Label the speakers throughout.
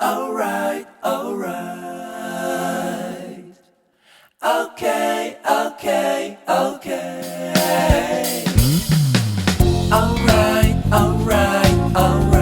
Speaker 1: alright, alright. Okay, okay, okay. Alright, alright, alright.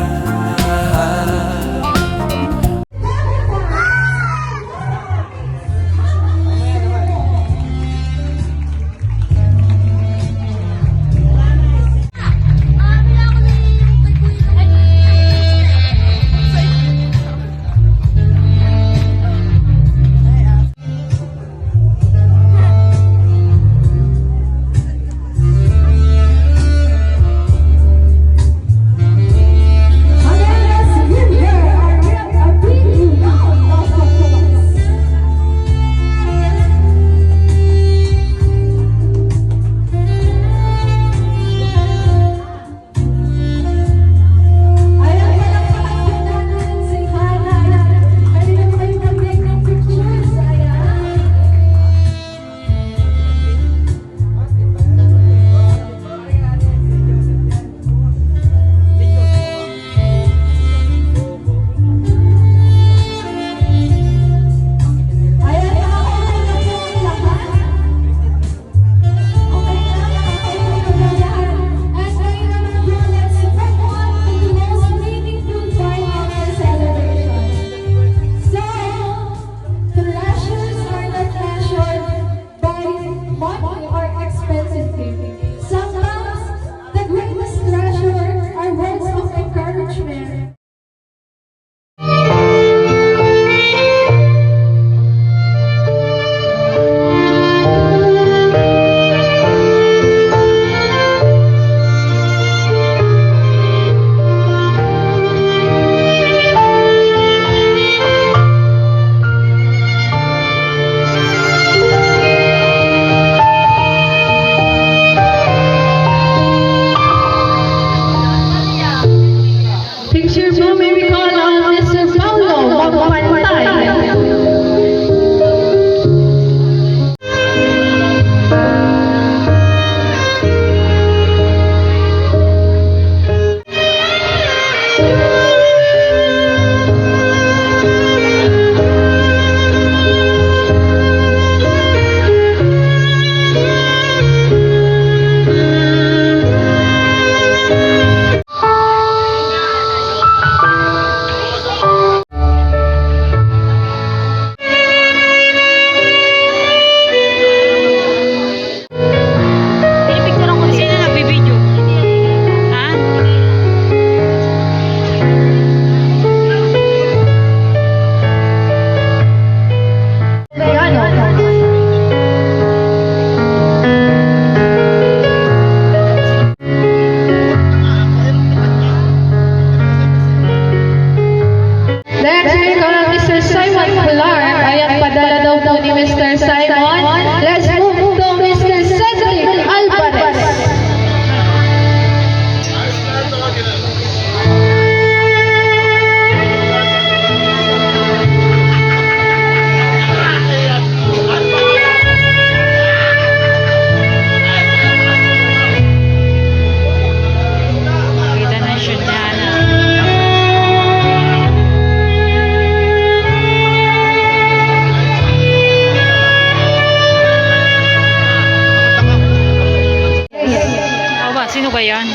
Speaker 2: Sino ba yan?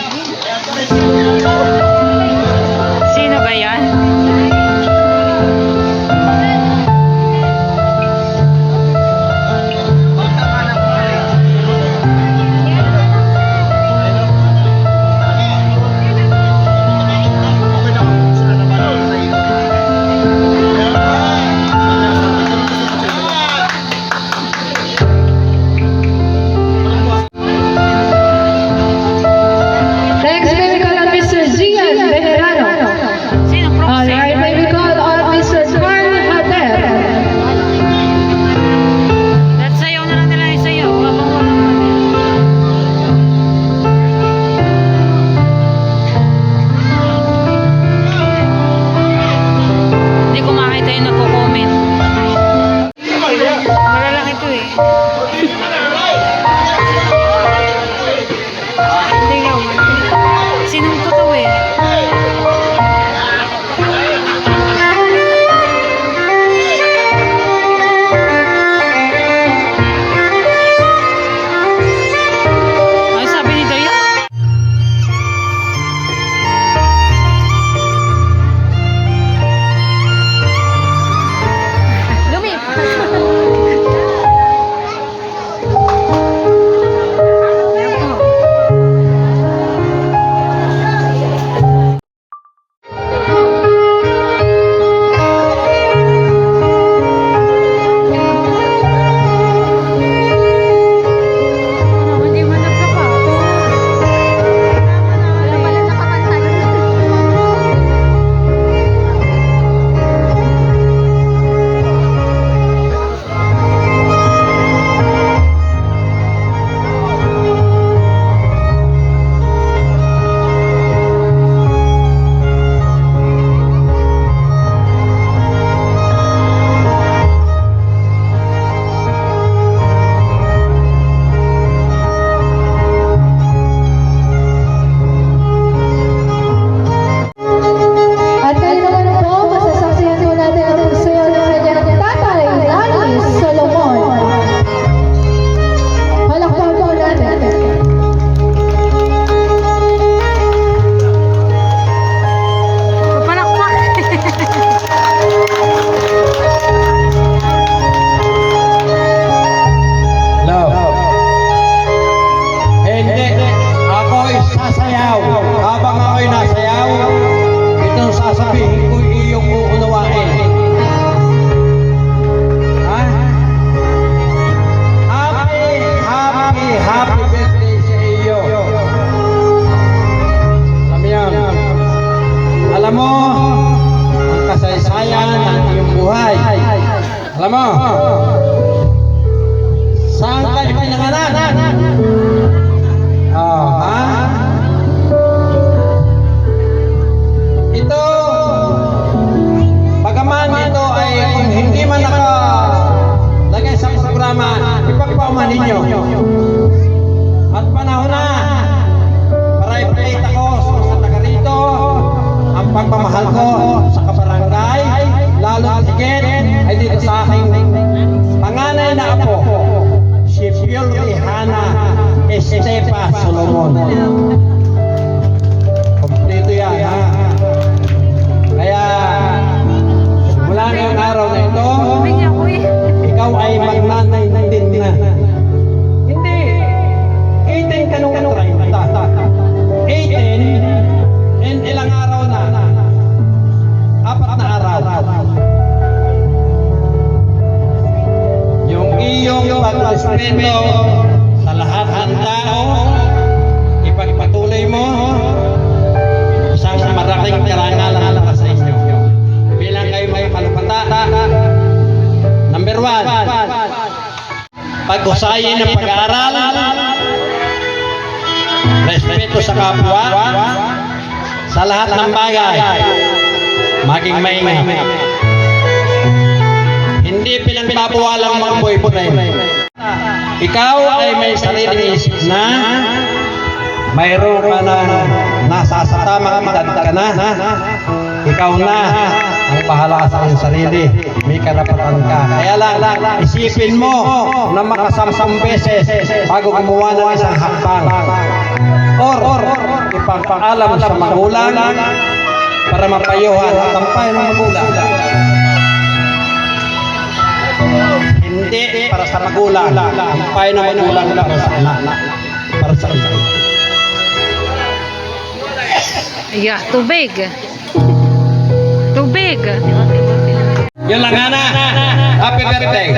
Speaker 2: Sino ba yan? Sinong totoo eh?
Speaker 3: Alam mo, saan kayo pinanganak? Oh, ha? Ito, bagaman ito ay kung hindi man nakalagay sa programa, ipagpauman ninyo. At panahon na para ipakita ko sa taga rito ang pagmamahal ko sa kabarangay, lalo at higit ay dito sa aking panganay na apo, si Fiol Rihana Estepa Solomon. Kompleto yan, ha? Kaya, mula ngayong araw na ito, ikaw ay magnanay din na. Hindi, 18 ka nung 30. 18, and ilang araw na. 4 na araw. Yung iyong pagrespeto sa lahat ng tao, ipagpatuloy mo, isang maraking karangalan para sa inyo. Bilang kayo may kalupata. Number 1, pag-usayin ng pag-aaral, respeto sa kapwa, sa lahat ng bagay, maging maingat. Hindi pinagbabawalang mga boy-boy. Ikaw ay may sariling isip na, mayroon ka na nasa sa tamang edad ka na, ikaw na ang bahala sa iyong sarili, may karapatan ka. Kaya lang, isipin mo na makasamsam beses bago gumawa ng isang hakbang. Or ipagpaalam sa magulang para mapayuhan at tampay ng magulang. Hindi para sa magulang, tampay ng magulang para sa anak, para sa isa.
Speaker 2: Yeah, tubig. Tubig.
Speaker 3: Yun lang, Ana. Happy birthday.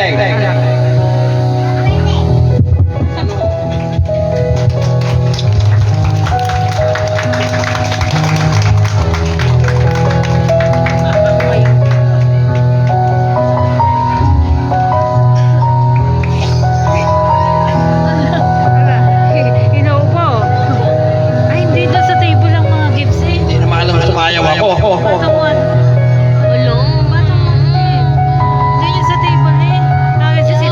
Speaker 2: Inuupo. Ay, hindi doon sa table ang mga gifts eh.
Speaker 3: Hindi na maalam sumayaw ako.
Speaker 2: Batawan. Ulo, batawan. Hindi yun sa table eh. Nakit siya si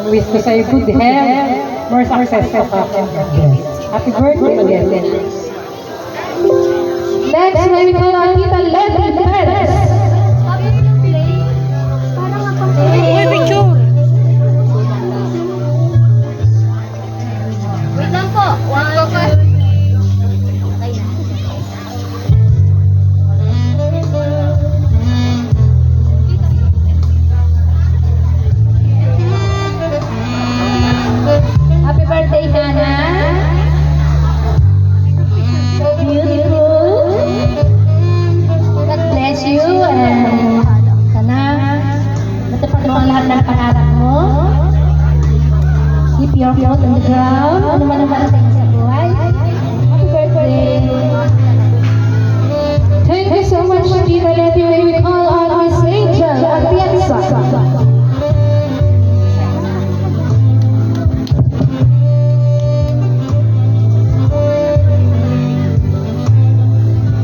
Speaker 4: wish ko sa'yo good health, more success sa Happy birthday ulit. Next, may call ang Tita Letty Perez.
Speaker 2: Uy, picture!
Speaker 5: Wait lang po. Happy birthday, Nana. So beautiful. God bless you and sana matupad mo ang lahat ng pangarap mo. Keep your foot on the ground. Ano man ang marating sa buhay. Happy birthday.
Speaker 4: Thank you so much, Tita Letty. May we call on Miss Angel Atienza.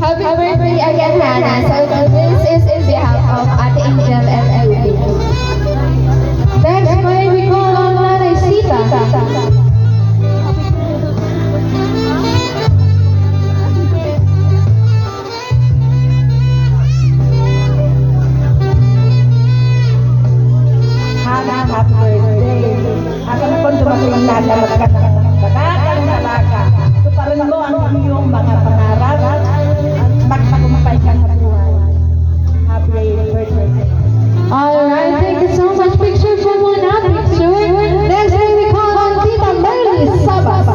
Speaker 5: Happy birthday again, Hannah. So this is in behalf of Ate Angel and everything.
Speaker 4: Next, may we call on Nanay Sita.
Speaker 6: Hana, happy birthday. Ako na po dumating ang lalabag ka ng dalaga. Tuparin mo ang iyong mga pangarap at magtagumpay ka sa buhay. Happy birthday.
Speaker 4: Alright, thank you so much. Picture po muna, picture. Next, may we call on Tita Merly Sabas.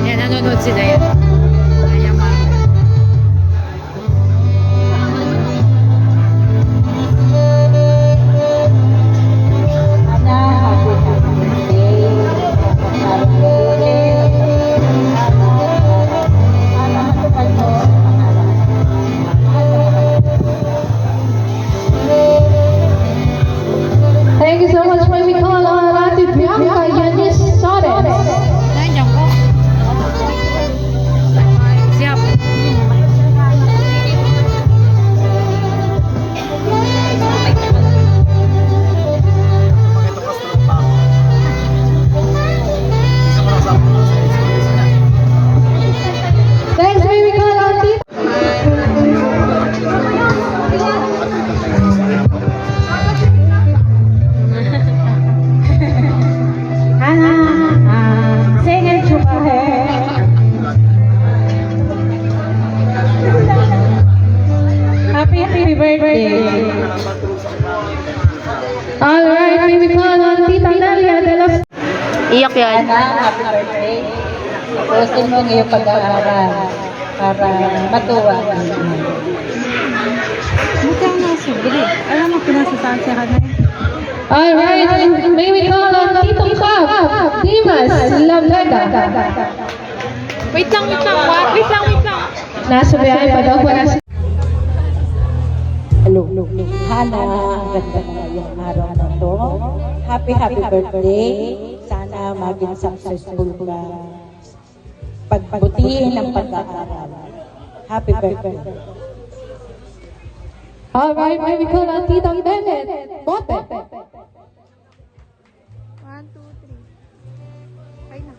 Speaker 2: Yan, nanonood sila yan. Ayan, ma'am.
Speaker 6: Hana, happy birthday. Happy birthday. Hana, matupad mo ang pangarap.
Speaker 4: Thank you so much. May we call on Ate Bianca Yanis Sores.
Speaker 2: Nandiyan ko. Siap.
Speaker 4: Next, may we call on Tita
Speaker 6: Singing chupa hai.
Speaker 4: Happy birthday. Alright, may we call on Tita Nalia de los...
Speaker 2: Iyak yan.
Speaker 6: Hana, happy birthday. Tapusin mo ang iyong pag-aaral para matuwa.
Speaker 2: Alam mo, pinasasahan siya ka na.
Speaker 4: Alright, may we call on Tito Cap, Dimas Lameda.
Speaker 2: Wait lang. Wait lang.
Speaker 4: Nasa biyahe pa daw po.
Speaker 6: Hello. Hana, ang ganda na yung araw na to. Happy birthday. Sana maging successful ka. Pagbutihin ang pag-aaral. Happy birthday.
Speaker 4: Alright, may we call on Tito Bennett, Bote.
Speaker 5: 1, 2, 3. Ay na.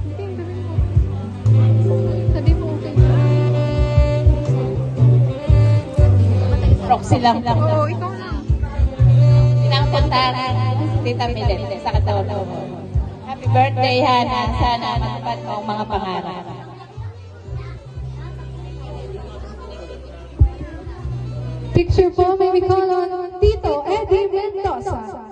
Speaker 5: Hindi, sabi mo. Sabi mo, okay.
Speaker 6: Roxy lang.
Speaker 5: Oo, ikaw lang.
Speaker 6: Pinapuntahan Tita Milet sa katawan mo. Happy birthday, Hana. Sana matupad mo ang mga pangarap.
Speaker 4: Picture po, may we call on Tito Eddie Mendoza.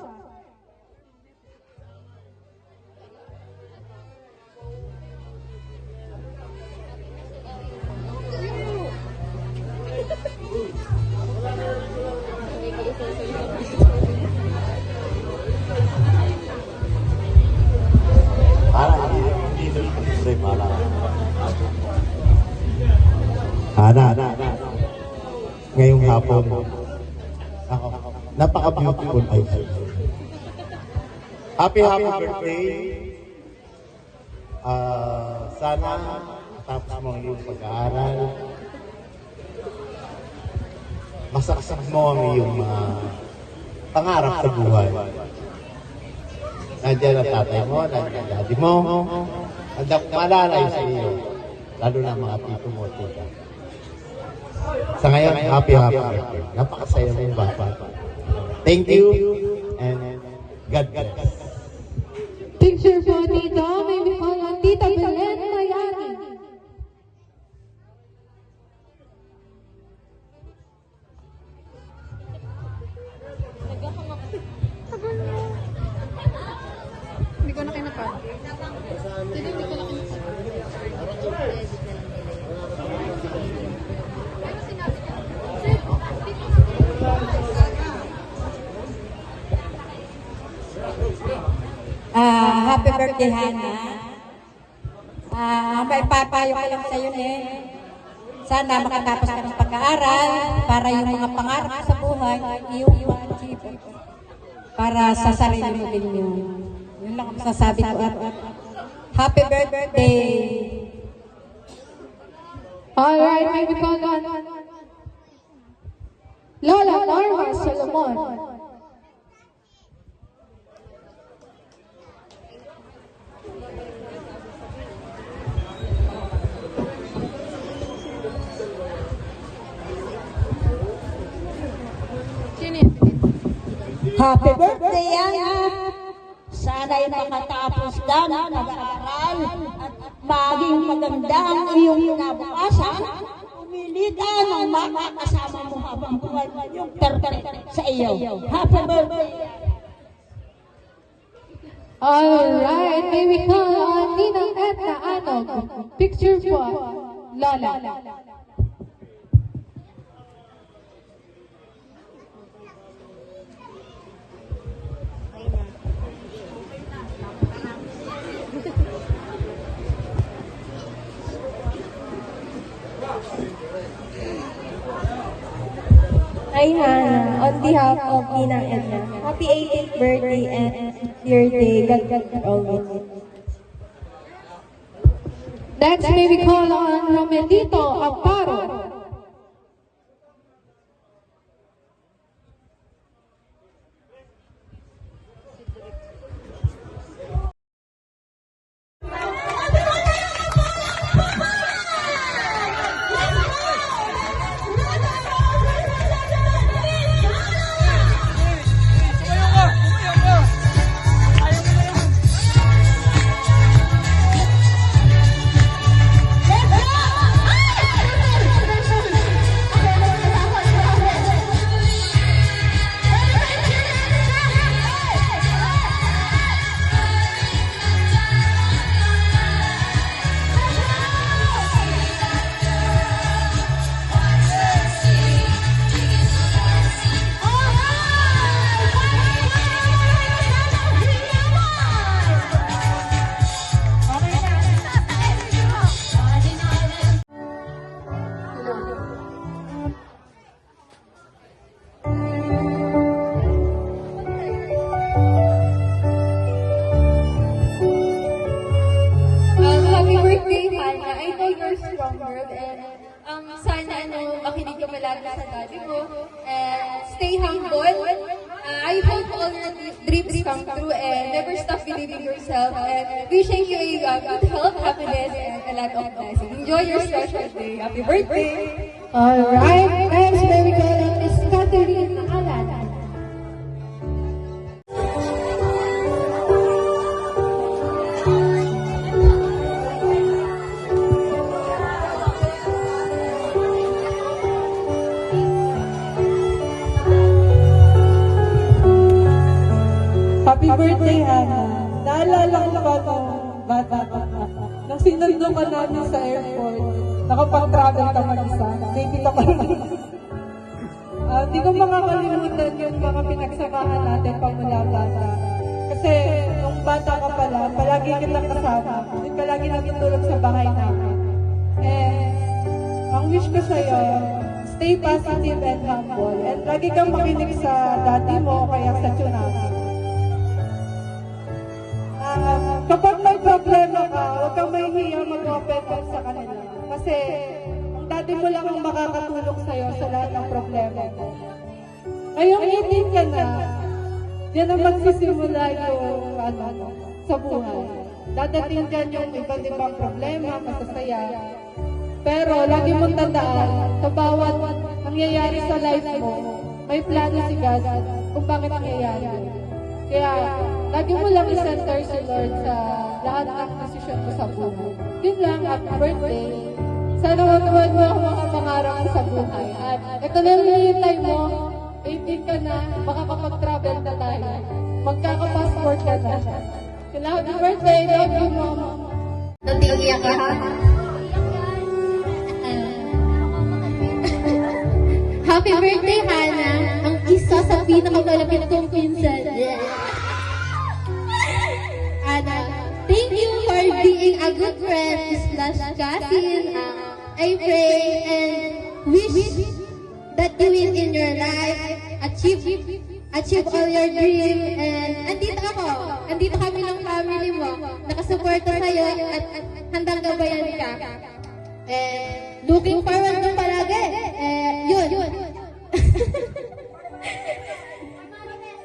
Speaker 7: Hana, ngayong hapon, ako, napaka-beautiful ay. Happy birthday. Sana matapos mo ang iyong pag-aaral masaksak mo ang iyong mga pangarap sa buhay. Nandiyan ang tatay mo, nandiyan ang daddy mo, nandiyan malalay sa iyo, lalo na mga tito mo, tita. Sa ngayon, happy birthday. Napakasaya mong bata. Thank you, and God bless.
Speaker 4: Picture po dito, may we call on Tita Belen Mayani.
Speaker 2: Hindi ko na kinapag. Hindi ko na kinapag.
Speaker 6: Happy birthday, Hana. May papayo ko lang sa'yo sana makatapos ka ng pag-aaral para yung mga pangarap sa buhay, iyong ma-achieve para sa sarili mo din yun. Yun lang ang masasabi ko. Happy birthday!
Speaker 4: Alright, may we call on Lola Norma Solomon.
Speaker 6: Happy birthday, Yana! Sana'y makatapos ka na nag-aaral at maging maganda ang iyong kinabukasan. Pumili ka ng makakasama mo habang buhay yung perfect sa iyo. Happy birthday!
Speaker 4: Alright, may we call on Ninang Edna Anog. Picture po, Lola.
Speaker 5: Hi, Hannah. On behalf of Ninang Edna, happy 18th birthday and your day. God always.
Speaker 4: Next, may we call on Romelito Amparo.
Speaker 2: Happy birthday, Hannah. I know you're strong, girl. And sana makinig ka palagi sa daddy mo. And stay humble. I hope all your dreams come true and never stop believing yourself. And wishing you a good health, happiness, and a lot of blessings. Enjoy your special day. Happy birthday!
Speaker 4: Alright, next, may we call on Miss Catherine Alan.
Speaker 6: Happy birthday, Hannah. Naalala ko ba nung bata ka? Nung sinundo ka namin sa airport, nakapag-travel ka mag-isa. Baby ka pa rin. Hindi ko makakalimutan yung mga pinagsamahan natin pang mula bata. Kasi nung bata ka pala, palagi kitang kasama. Doon ka lagi natutulog sa bahay namin. Ang wish ko sa'yo, stay positive and humble. And lagi kang makinig sa daddy mo o kaya sa tsunami. Kapag may problema ka, huwag kang mahihiya mag-open up sa kanila. Kasi ang daddy mo
Speaker 8: mo lang ang makakatulong sa'yo sa lahat ng problema mo. Ngayong 18 ka na, yan ang magsisimula yung sa buhay. Dadating dyan yung iba't ibang problema, masasaya. Pero lagi mong tandaan, sa bawat nangyayari sa life mo, may plano si God kung bakit nangyayari. Kaya, lagi mo lang i-center si Lord sa lahat ng desisyon mo sa buhay. Yun lang, happy birthday. Sana matuwan mo ang mga pangarap mo sa buhay. At ito na yung time mo, 18 ka na, makakapag-travel na tayo. Magkaka-passport ka na. Kaya happy birthday, love you, Mama.
Speaker 2: Natiiyak ka ha? Happy birthday, Hannah! Ang isa sa pinakamalapit kong pinsan. Hannah, thank you for being a good friend / cousin. I pray and wish that you will in your life achieve all your dream. And andito kami ng family mo, nakasuporta sa'yo at handang gabayan ka. Looking forward mo palagi. Yun.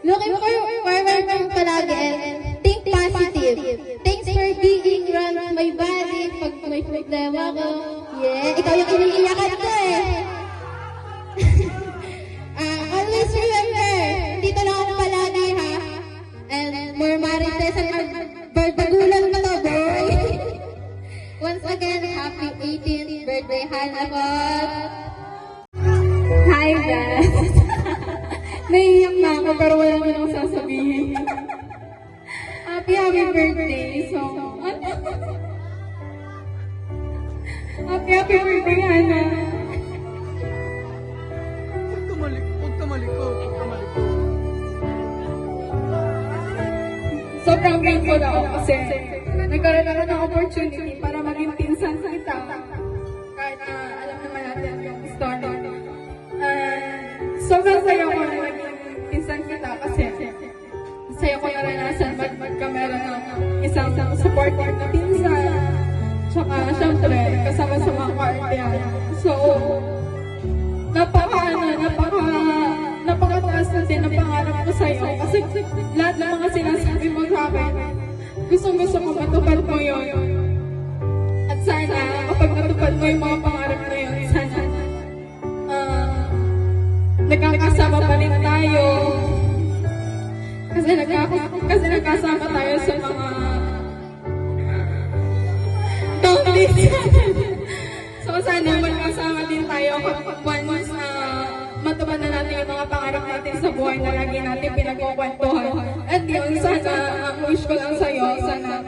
Speaker 2: Looking forward mo palagi and think positive. Thanks for being around my body pag may problema ko. Yeah, ikaw yung iniiyakan ko eh. Always remember, dito lang ako palagi ha. And more marites and barbagulan mo to, boy. Once again, happy 18th birthday, Hannah ko.
Speaker 8: Hi, guys! Naiiyak na ako pero wala mo nang sasabihin. Happy birthday! So, happy birthday, Hannah!
Speaker 9: Huwag ka maliko.
Speaker 8: Sobrang grateful ako kasi nagkaroon ako ng opportunity para maging pinsan kita. Kahit na alam naman natin yung story. Sobrang saya ko na naging pinsan kita kasi saya ko naranasan magkamera ng isang supportive na pinsan. Tsaka syempre kasama sa mga kaartiyan. So, napakataas na din ang pangarap ko sa'yo kasi lahat ng mga sinasabi mo sa akin, gusto ko matupad mo yun. At sana, kapag natupad mo yung mga pangarap na yun, sana nagkakasama pa rin tayo kasi nagkasama tayo sa mga tonglis. So sana magkasama din tayo once matupad na natin yung mga pangarap natin sa buhay na lagi natin pinagkukwentuhan. At yun, sana, ang wish ko lang sa'yo, sana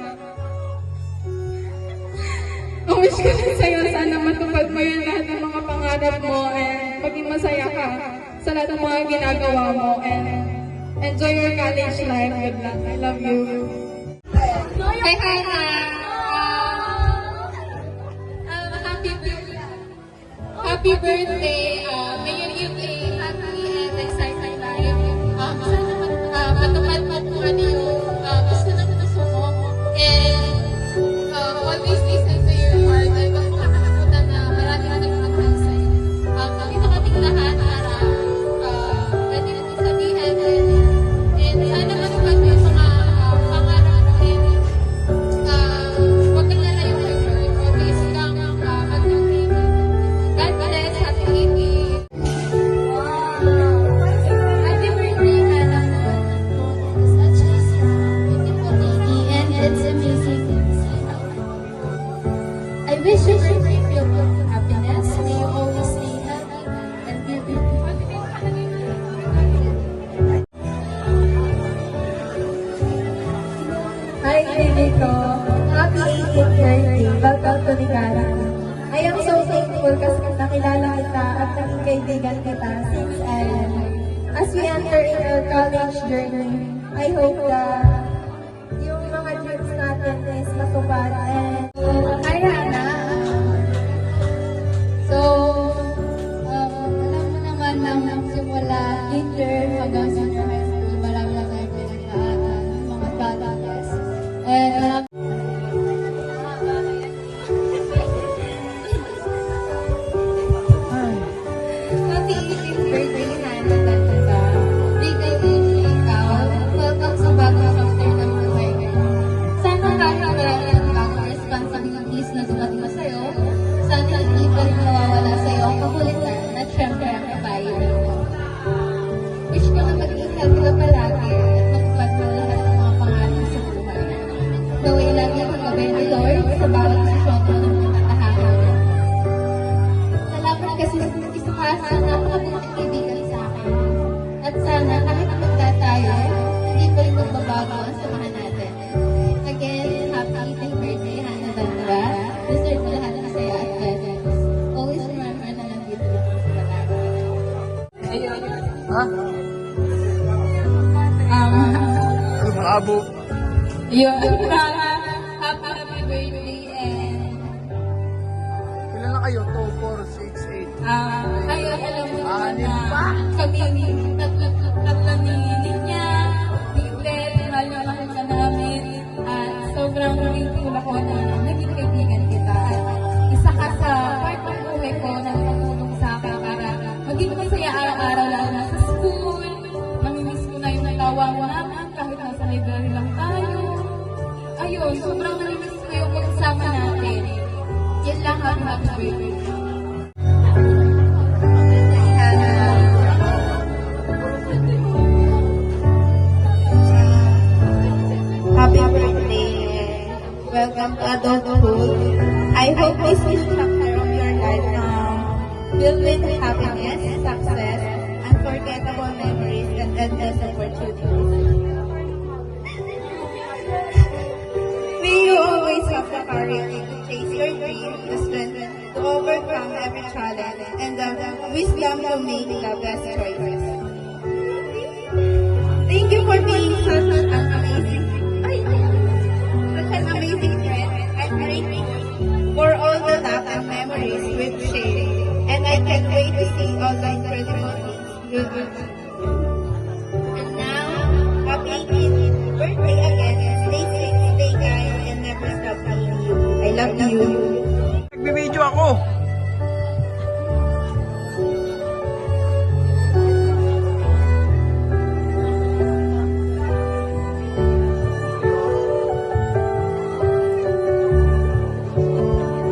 Speaker 8: matupad mo yung lahat ng mga pangarap mo and maging masaya ka sa lahat ng mga ginagawa mo and enjoy your college life. Good luck. I love you.
Speaker 2: Hi, Hannah! Happy birthday! May you live a happy and exciting life. Sana matupad mo yung gusto na gusto mo. And always listen to your heart. Ay, huwag mo kakatakutan na marami na nagmamahal sa'yo. Dito ka tinglahan para pwede natin sabihin. And sana matupad mo yung mga pangarap mo. Huwag kang lalayo kay Lord. Always kang mag-dream. God bless. Happy 18th. Happy birthday, Hannah. Such a beautiful lady and it's amazing. I wish you should bring your happiness. May you always stay happy and be
Speaker 8: Hi, Nico. Happy 18th birthday. Welcome to Nicara. I am so thankful kasi nakilala kita at naging kaibigan kita since elementary. As we enter in our college journey, I hope that yung mga dreams natin is matupad. And hi, Hannah.
Speaker 2: So, alam mo naman nang simula kinder hanggang senior high school, marami na tayo pinagdaanan, mga challenges. And Lord sa bawat desisyon ko ng mga tahanan. Salamat kasi isa ka sa napakabuting kaibigan sa akin. At sana kahit magda tayo, hindi pa rin magbabago ang samahan natin. Again, happy 18th birthday, Hannah Dandra. Deserve mo lahat ng saya at blessings. Always remember na nandito lang ako sa palagi.
Speaker 9: Ha? Ano ba, abo?
Speaker 2: Yun, happy birthday and
Speaker 9: Ilan na kayo? 2, 4, 6, 8.
Speaker 2: ayun, alam mo
Speaker 9: Anim
Speaker 2: na
Speaker 9: pa?
Speaker 2: kami tatlo ni Linya, ni Beth, mahal na mahal ka namin at sobrang grateful ako na naging kaibigan kita. At isa ka sa part ng buhay ko na nakatulong sa akin para maging masaya araw-araw lalo na sa school. Namimiss ko na yung tawa mo naman kahit nasa library lang tayo. Ayun, sobrang namimiss ko yung pagsama natin. Yan lang ang happy birthday.
Speaker 6: Happy birthday and welcome to adulthood. I hope this is chapter of your life filled with happiness, success, unforgettable memories, and endless opportunities. May you always have the courage to chase your dreams, the strength to overcome every challenge, and the wisdom to make the best choices. Thank you for being such an amazing friend. I'm grateful for all the love and memories we've shared, and I can't wait to see all the incredible things you'll do. And now, happy 18th birthday again, and stay safe, stay kind, and never stop being you. I love you.
Speaker 9: Nagbibideo ako.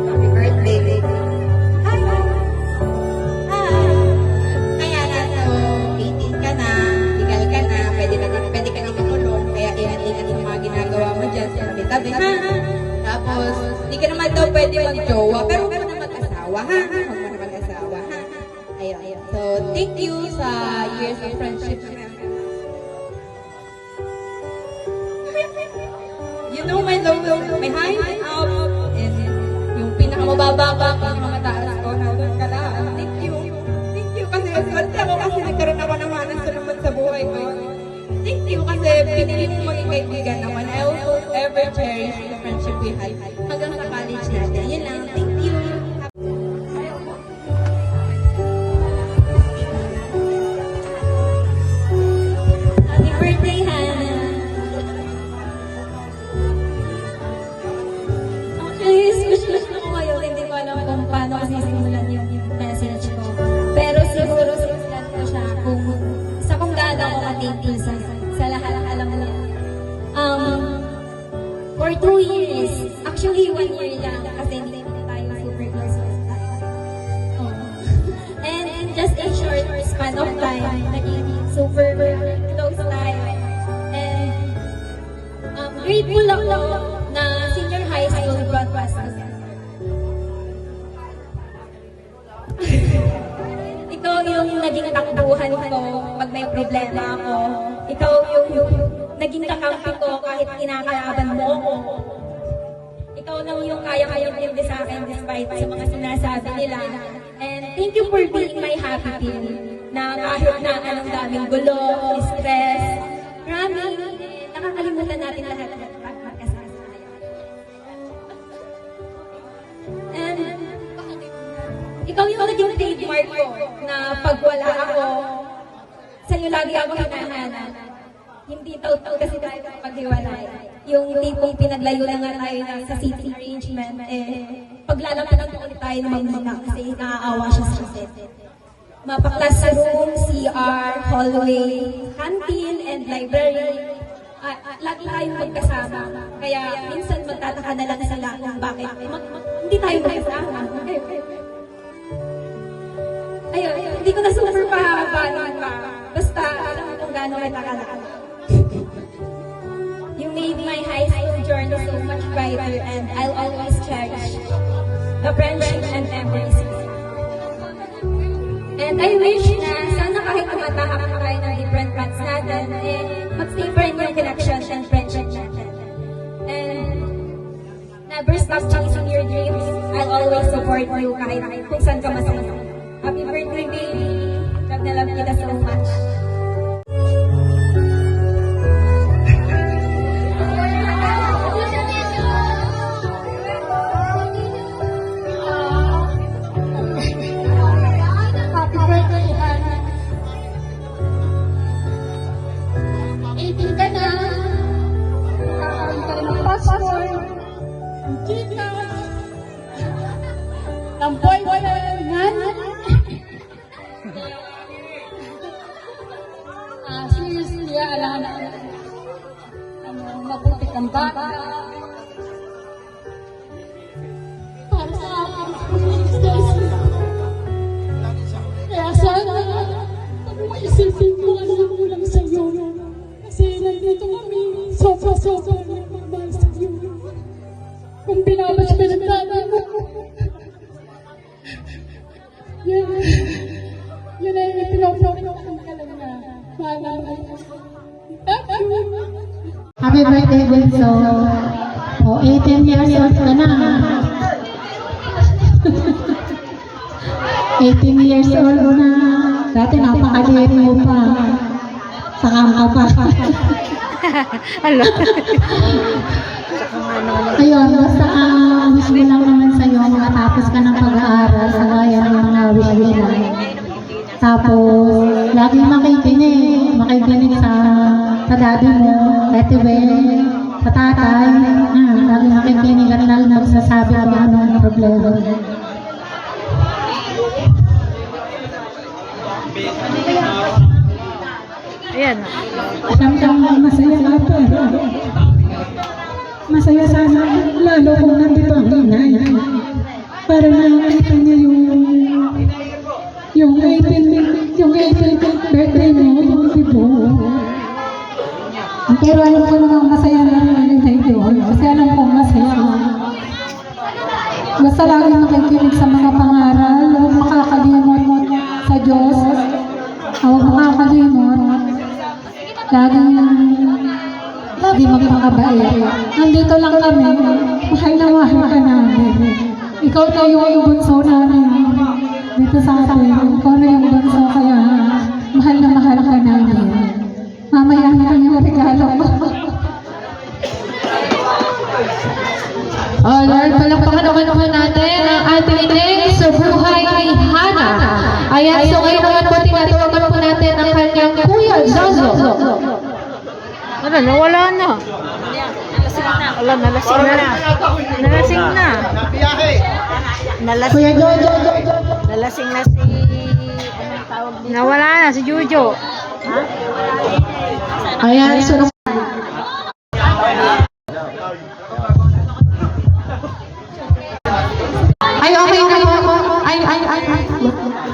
Speaker 6: Happy birthday. Hi. Kaya na, so, 18 ka na, legal ka na, pwede ka na matulong, kaya iyan-iyan yung mga ginagawa mo dyan sa tabi-tabi, ha? Tapos, di ka naman daw pwede mag-jowa, pero huwag mo na mag-asawa, ha? Huwag mo na mag-asawa, ha? Ayun. So, thank you sa years of friendship. You know my low, my high, up, and yung pinakamababa ka, pinakamataas ko, nandun ka na. Thank you. Thank you kasi swerte ako kasi nagkaroon ako ng manas naman sa buhay ko. Thank you kasi pinili mo maging kaibigan naman. I also ever cherish the friendship we had hanggang sa college natin. Yun lang. Thank you. Happy birthday, Hannah. Actually, special ko ngayon. Hindi ko alam kung paano kasi simulan yung message ko. Pero siguro simulan ko siya kung sa kung gaano ako ka-thankful sa lahat-alam niya. For 2 years, actually 1 year lang kasi hindi tayo super close last time. And in just a short span of time, naging super close tayo. And grateful ako na senior high school brought us together. Ikaw yung naging takbuhan ko pag may problema ako. Ikaw yung naging kakampi ko kahit kinakalaban mo ako. Ikaw lang yung kaya-kayang intindi sa akin despite sa mga sinasabi nila. And thank you for being my happy pill. Na kahit na anong daming gulo, stress, marami, nakakalimutan natin lahat at magkasama. And ikaw yung naging trademark ko na pag wala ako, sa'yo lagi ako hinahanap. Hindi taw-taw kasi tayo paghiwalay. Yung tipong pinaglayo na nga tayo sa seating arrangement, paglalaman ulit tayo ng magmamang kasi naaawa siya sa set. Mapa-classroom, CR, hallway, canteen, and library. Lagi tayong magkasama. Kaya minsan magtataka na lang sila kung bakit hindi tayo magkasama. Ayun, hindi ko na super pahabanin pa. Basta alam mo kung gaano kita kalala. You made my high school
Speaker 5: journey so much brighter, and I'll always cherish the friendship and memories. And I wish na sana kahit tumatahak na kayo ng different paths natin, mag-stay pa rin yung connection and friendship natin. And never stop chasing your dreams. I'll always support you kahit kung saan ka masaya. Happy birthday, baby! Love na love kita so much.
Speaker 4: Happy birthday, Hana. 18 ka na. Kakaroon ka rin ng passport. Ng chika. Ng boyfriend. Seriously, alam na. Mabuti kang bata. Para sa akin, Stacy. Kaya sana, kung maisipin ko ano lang sa'yo. Kasi nandito kami, sobra-sobra nagmamahal sa'yo. Kung binabash ka ng tatay mo, yun ay pinapakita ka lang na mahal na mahal. Happy birthday, Bunso. O, 18 years old ka na. 18 years old na. Dati napakaliit mo pa. Saka ka pa. Ayun, basta wish mo lang naman sa'yo makatapos ka ng pag-aaral sa gaya ng mga wish nila. Tapos, lagi makikinig sa daddy mo, Ate Bel, sa tatay. Lagi makikinig at lalo nagsasabi kung ano ang problema.
Speaker 10: Ayan.
Speaker 4: Siyang masaya ka pa. Masaya sana, lalo kung nandito ang inay. Para nakakita niya yung 18th birthday mo, yung bibo. Pero alam ko namang masaya na rin na ito. Kasi alam kong masaya ka. Basta lagi makikinig sa mga pangaral, huwag makakalimot sa Diyos. Huwag makakalimot. Lagi magpakabait. Nandito lang kami. Mahal na mahal ka namin. Ikaw na yung bunso namin. Dito sa atin. Ikaw na yung bunso kaya mahal na mahal ka namin. Mamaya na yung regalo mo.
Speaker 10: Oh Lord, palakpakan naman natin ang ating ining sa buhay ni Hana. Ayan, so ngayon naman po tinatawagan po natin ang kanyang Kuya Zozo. Ano, nawala na. Wala, nalasing na. Nalasing na.
Speaker 4: Kuya Jojo.
Speaker 10: Nalasing na si... Anong tawag dito? Nawala na si Jojo. Ha?
Speaker 4: Ayan, so
Speaker 10: Ay, okay na po. Ay.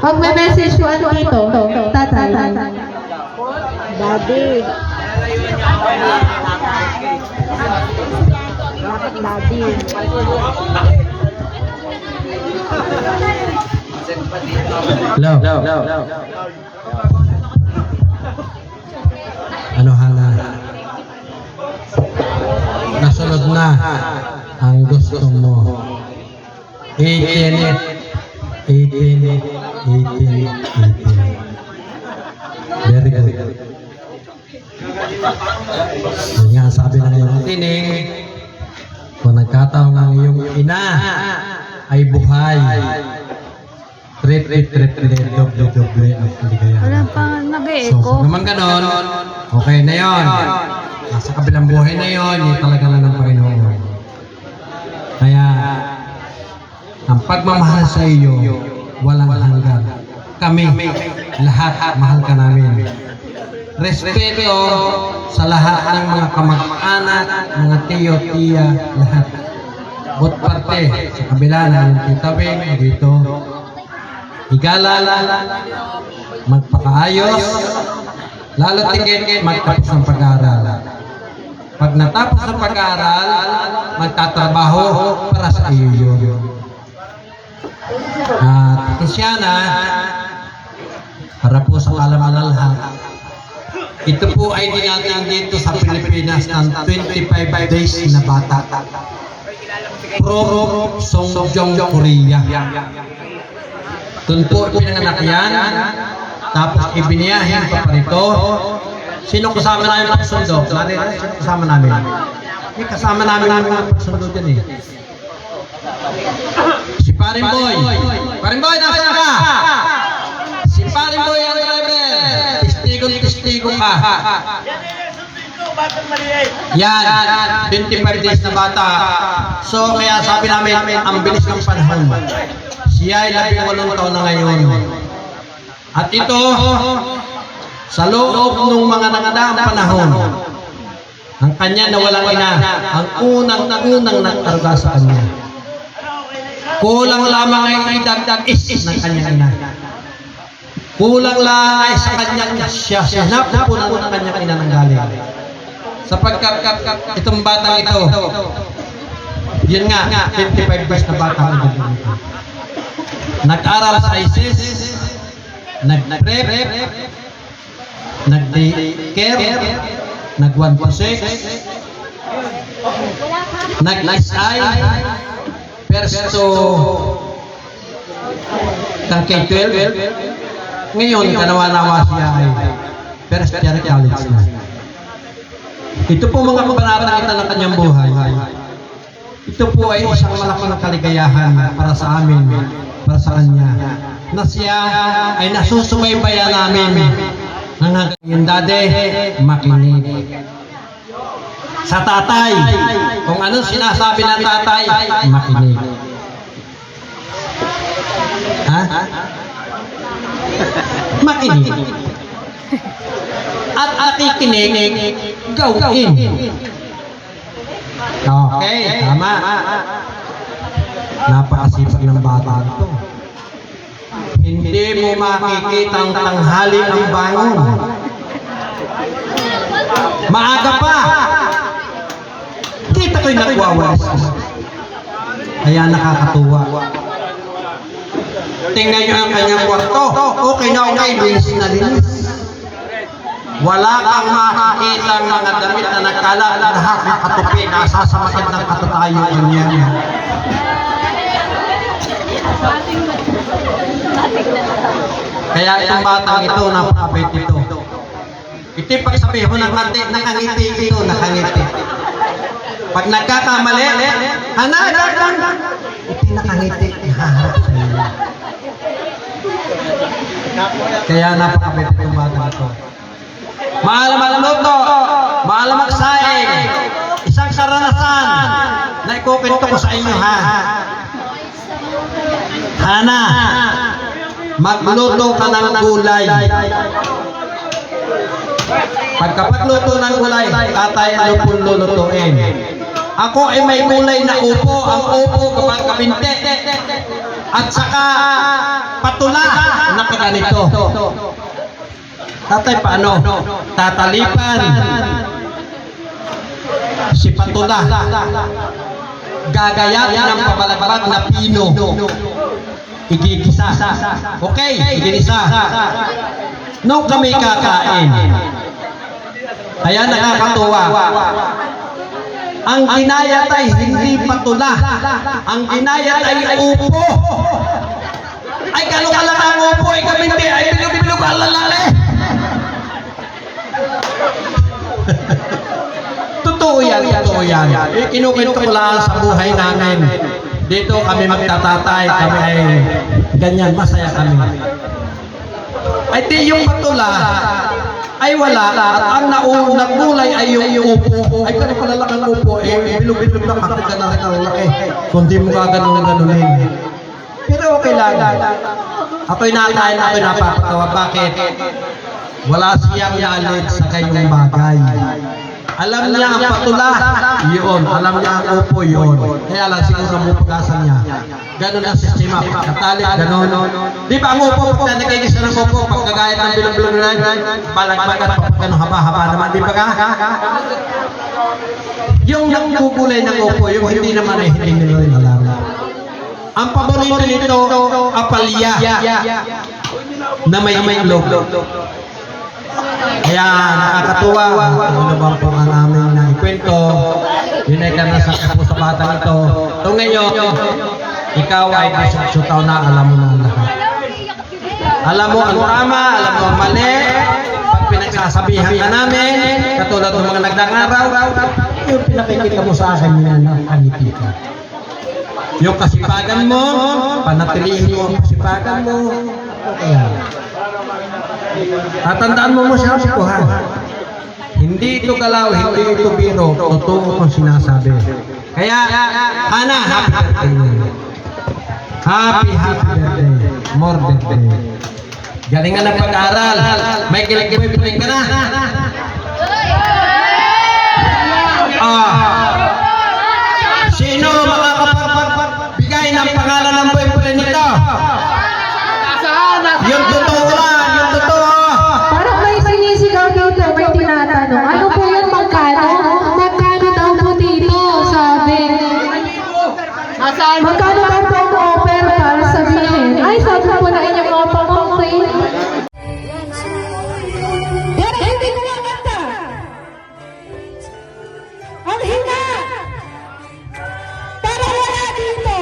Speaker 10: Pag may message ko, ano ito? Tatay. Daddy. Bakit daddy?
Speaker 3: Hello. Ano, Hana? Nasunod na ang gusto mo. 18. Very good. Yun nga, sabi ng iyong tining, kung nagkataong ang iyong ina ay buhay, doble ang kaligaya.
Speaker 10: Wala pa
Speaker 3: So,
Speaker 10: nag-e-echo.
Speaker 3: kung naman ganon, okay na yon. Sa kabilang buhay na yon, yung talaga lang ng Panginoon. Kaya, ang pagmamahal sa iyo, walang hanggan. Kami, lahat, mahal ka namin. Respeto sa lahat ng mga kamag-anak, mga tiyo, tiya, lahat. Bot parte, sa kabila na yung titawin, dito, higala, magpakaayos, lalo tingin, magtapos ng pag-aaral. Pag natapos ng pag-aaral, magtatrabaho para sa iyo yun. At Tiziana, para po sa kalamalahan, ito po ay dinating dito sa Pilipinas ng 25 days na bata. From Songjong, Korea. Doon po pinanganak yan. Tapos ibiniyahin pa rito. Sino kasama namin pagsundo? Sino kasama namin? May kasama namin mga pagsundo dyan eh. Si Paring Boy. Paring Boy, nasaan ka? Si Paring Boy ang driver. Testigo ka. Yan, 25 days na bata. So, kaya sabi namin, ang bilis ng panahon. Siya ay 18 taon na ngayon. At ito, sa loob ng mga nagdaang panahon, ang kanya na walang ina, ang unang nagkaroga sa kanya. Kulang lamang ay idagdag is ng kanyang ina. Kulang lang ay sa kanyang siya. Napupunan ng kanyang ina ng galing. Sapagkat itong batang ito, yun nga, 25 years na batang ito. Nag-aral sa ISIS, nag-prep, nag-care, nag-1 to 6, nag-SI, first to K-12. Ngayon, kanawa-nawa siya ay first year college na. Ito po mga kabanata ito ng kanyang buhay. Ito po ay isang malaking kaligayahan para sa amin, para sa kanya. Na siya ay nasusubaybayan namin ng yung dade, makinig. Sa tatay, kung anong sinasabi ng tatay, makinig. Ha? Makinig. At nakikinig, gawin. Okay, tama. Napakasipag ng bata ito. Hindi mo makikita ang tanghali ang bangon. Maaga pa. Kita ko'y nagwawalis. Kaya nakakatuwa. Tingnan nyo ang kanyang kwarto. Okay na okay, linis na linis. Wala kang makikita ang mga damit na nagkalat lahat ng katupi na sasamakit ng katutayuan niya. Kaya itong batang ito, napakabait ito. Ito pag sabihin mo nakangiti ito, nakangiti. Pag nagkakamali, hanagan! Ito nakangiti, ihaharap sa iyo. Kaya napakabait itong batang ito. Maalam magluto, maalam magsaing, isang karanasan na ikukwento ko sa inyo ha. Hana, magluto ka ng gulay. Pagkapagluto ng gulay, tatay ano pong lulutuin. Ako ay may gulay na upo, ang upo kapag kabinte. At saka patula na kaganito. Tatay, paano? Tatalipan. Si patula. Gagayatin ng pabalabag na pino. Igigisa. Okay, igigisa. Nung kami kakain. Kaya nakakatuwa. Ang ginayat ay hindi patula. Ang ginayat ay upo. Ay, gano'n ka lang ang upo, ay kabindi, ay bilog-bilog alalali. Totoo yan. Kinukwento ko lang sa buhay namin. Dito kami magtatatay, kami ay ganyan, masaya kami. Ay di yung patula ay wala, at ang nakulay ay yung upo. Ay kaya palalaki ng upo, bilog-bilog lang, makita na rin ang laki. Kung di mo gaganon-ganonin. Pero okay lang. Ako'y nakain, ako'y napapatawa. Bakit? Wala siyang yalit sa kanyang bagay. Alam niya ang patula, yun. Alam niya ang upo, yun. Kaya lang siguro mo pag-asa niya. Ganon ang sistema. Katalik, ganon. Di ba ang upo, pag nagkikisa ng upo, pag kagaya ng bilong-bilong na, balagbagan pa pag ganun haba-haba naman, di ba ka? Yung gugulay ng upo, yung hindi naman eh, hindi nila rin alam. Ang paborito nito, apalya, na may itlog. Kaya nakakatuwa, ano bang po ang aming naikwento, yun ay karanasan ko sa batang ito. So ngayon, ikaw ay 18 taon na, alam mo na ang lahat. Alam mo ang tama, alam mo ang mali, pag pinagsasabihan ka namin, katulad ng mga nagdangaraw, yung pinakikita mo sa akin, yun ang nakangiti ka. Yung kasipagan mo, panatilihin mo ang kasipagan mo, kaya. Tatandaan mo siya ko ha. Hindi ito kalaw, hindi ito biro. Totoo kung sinasabi. Kaya, Hana, happy birthday. Happy birthday. More birthday. Galingan ng pag-aaral. May kilig-boyfriend ka na. Sino makakapagbigay ng pangalan ng boyfriend nito? Yung totoo lang, yung totoo.
Speaker 10: Parang may sinisigaw dito, may tinatanong. Ano po yung magkano? Magkano daw po dito, sabi. Magkano daw po ang offer para sabihin? Ay, sabi po na inyong mga pamangkin.
Speaker 6: Hindi ko maganda. Ang hina. Para wala dito.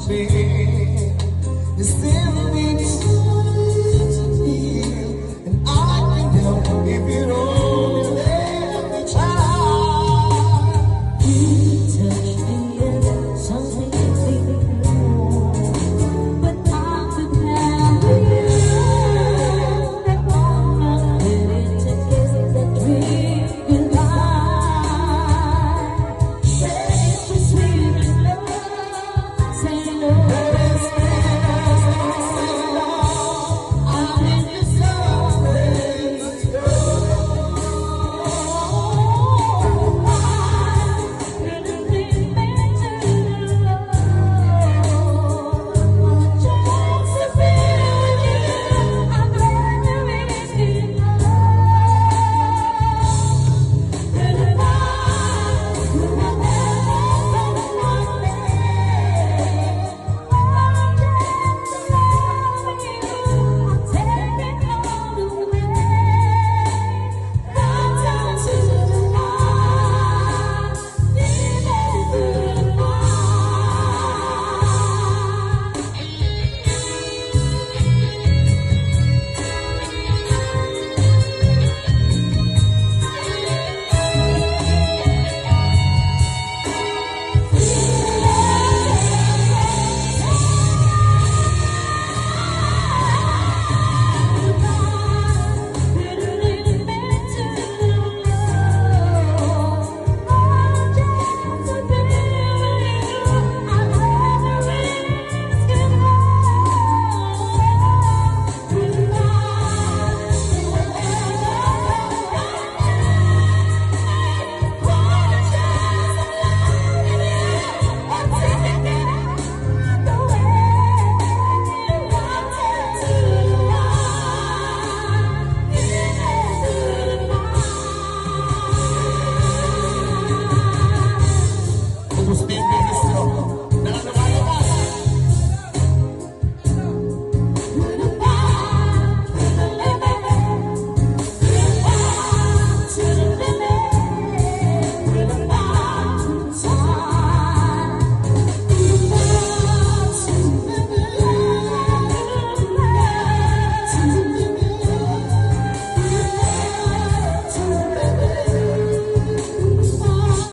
Speaker 1: me is in the